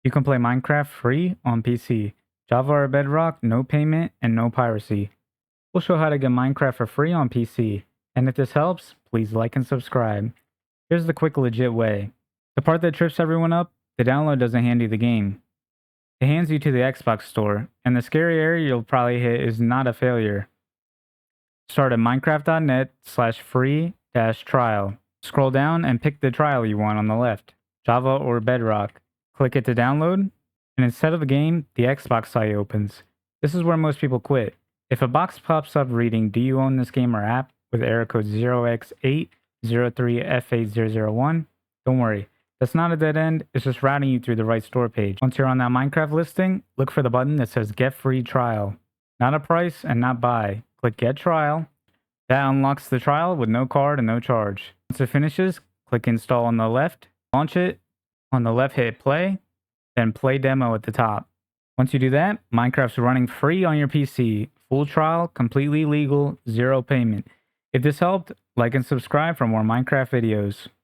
You can play Minecraft free on PC. Java or Bedrock, no payment, and no piracy. We'll show how to get Minecraft for free on PC. And if this helps, please like and subscribe. Here's the quick, legit way. The part that trips everyone up, the download doesn't hand you the game. It hands you to the Xbox store, and the scary area you'll probably hit is not a failure. Start at minecraft.net/free-trial. Scroll down and pick the trial you want on the left, Java or Bedrock. Click it to download, and instead of the game, the Xbox site opens. This is where most people quit. If a box pops up reading, "Do you own this game or app?" with error code 0x803F8001, don't worry. That's not a dead end, it's just routing you through the right store page. Once you're on that Minecraft listing, look for the button that says Get Free Trial. Not a price and not buy. Click Get Trial. That unlocks the trial with no card and no charge. Once it finishes, click Install on the left, launch it. On the left, hit Play, then Play Demo at the top. Once you do that, Minecraft's running free on your PC. Full trial, completely legal, zero payment. If this helped, like and subscribe for more Minecraft videos.